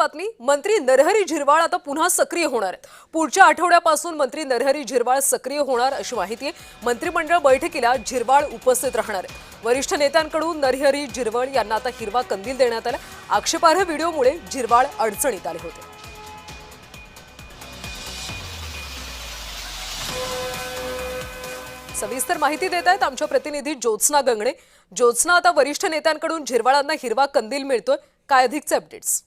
बातमी मंत्री नरहरी झिरवाळ आता पुन्हा सक्रिय होणार आहेत। पुढच्या आठवड्यापासून मंत्री नरहरी झिरवाळ सक्रिय होणार अशी माहिती आहे। मंत्रिमंडळ बैठकीला झिरवाळ उपस्थित राहणार आहेत। वरिष्ठ नेत्यांकडून नरहरी झिरवाळ यांना आता हिरवा कंदील देण्यात आला। आक्षेपार्ह व्हिडिओमुळे झिरवाळ अडचणीत आले होते। सविस्तर माहिती देत आहेत आमच्या प्रतिनिधी ज्योत्स्ना गंगणे। ज्योत्स्ना, आता वरिष्ठ नेत्यांकडून झिरवाळांना हिरवा कंदील मिळतोय, काय अधिकचे अपडेट्स?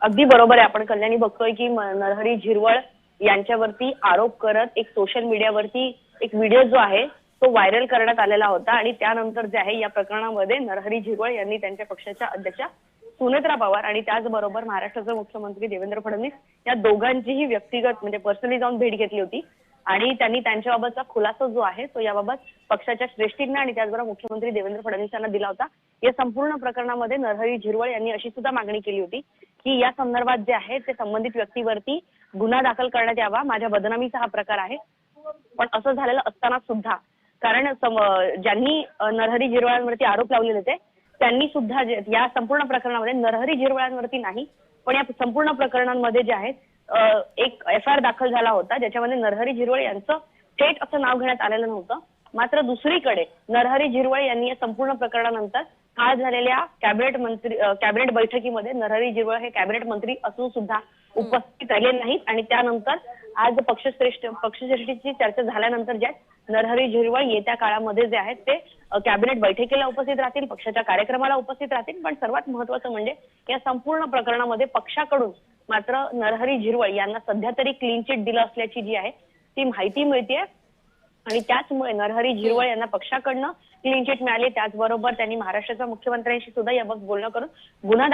अगदी बरोबर आहे। आपण कल्याणी बघतोय की नरहरी झिरवाळ यांच्यावरती आरोप करत एक सोशल मीडियावरती एक व्हिडिओ जो आहे तो व्हायरल करण्यात आलेला होता आणि त्यानंतर जे आहे या प्रकरणामध्ये नरहरी झिरवाळ यांनी त्यांच्या पक्षाच्या अध्यक्षा सुनेत्रा पवार आणि त्याचबरोबर महाराष्ट्राचे मुख्यमंत्री देवेंद्र फडणवीस या दोघांचीही व्यक्तिगत म्हणजे पर्सनली जाऊन भेट घेतली होती आणि त्यांनी त्यांच्याबाबतचा खुलासा जो आहे तो याबाबत पक्षाच्या श्रेष्ठींना आणि त्याचबरोबर मुख्यमंत्री देवेंद्र फडणवीस यांना दिला होता। या संपूर्ण प्रकरणामध्ये नरहरी झिरवाळ यांनी अशी सुद्धा मागणी केली होती की या संदर्भात जे आहे ते संबंधित व्यक्तीवरती गुन्हा दाखल करण्यात यावा, माझ्या बदनामीचा हा प्रकार आहे। पण असं झालेलं असताना सुद्धा कारण ज्यांनी नरहरी झिरवाळांवरती आरोप लावलेले होते त्यांनी सुद्धा या संपूर्ण प्रकरणामध्ये नरहरी झिरवाळांवरती नाही पण या संपूर्ण प्रकरणांमध्ये जे आहेत एक FIR दाखल झाला होता ज्याच्यामध्ये नरहरी झिरवाळ यांचं थेट असं नाव घेण्यात आलेलं नव्हतं। मात्र दुसरीकडे नरहरी झिरवाळ यांनी या संपूर्ण प्रकरणानंतर आज झालेल्या कॅबिनेट बैठकीमध्ये नरहरी झिरवाळ हे कॅबिनेट मंत्री असून सुद्धा उपस्थित राहिले नाहीत आणि त्यानंतर आज पक्षश्रेष्ठीची चर्चा झाल्यानंतर जे नरहरी झिरवाळ येत्या काळामध्ये जे आहेत ते कॅबिनेट बैठकीला उपस्थित राहतील, पक्षाच्या कार्यक्रमाला उपस्थित राहतील। पण सर्वात महत्त्वाचं म्हणजे या संपूर्ण प्रकरणामध्ये पक्षाकडून मात्र नरहरी झिरवाळ यांना सध्या तरी क्लीन चिट दिलं असल्याची जी आहे ती माहिती मिळते आणि त्याचमुळे नरहरी झिरवाळ यांना पक्षाकडनं क्लीन चिट मिळाली। त्याचबरोबर त्यांनी महाराष्ट्राच्या मुख्यमंत्र्यांशी सुद्धा याबाबत बोलणं करून गुन्हा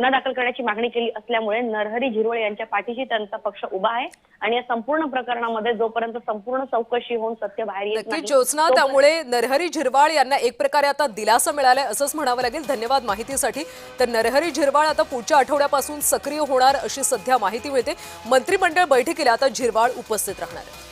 दाखल करण्याची मागणी केली असल्यामुळे नरहरी झिरवाळ यांच्या पाठीशी त्यांचा पक्ष उभा आहे आणि या संपूर्ण प्रकरणामध्ये जोपर्यंत संपूर्ण चौकशी होऊन सत्य बाहेर येत नाही ज्योत्स्ना, त्यामुळे नरहरी झिरवाळ यांना एक प्रकारे आता दिलासा मिळालाय असंच म्हणावं लागेल। धन्यवाद माहितीसाठी। तर नरहरी झिरवाळ आता पुढच्या आठवड्यापासून सक्रिय होणार अशी सध्या माहिती मिळते। मंत्रिमंडळ बैठकीला आता झिरवाळ उपस्थित राहणार आहे।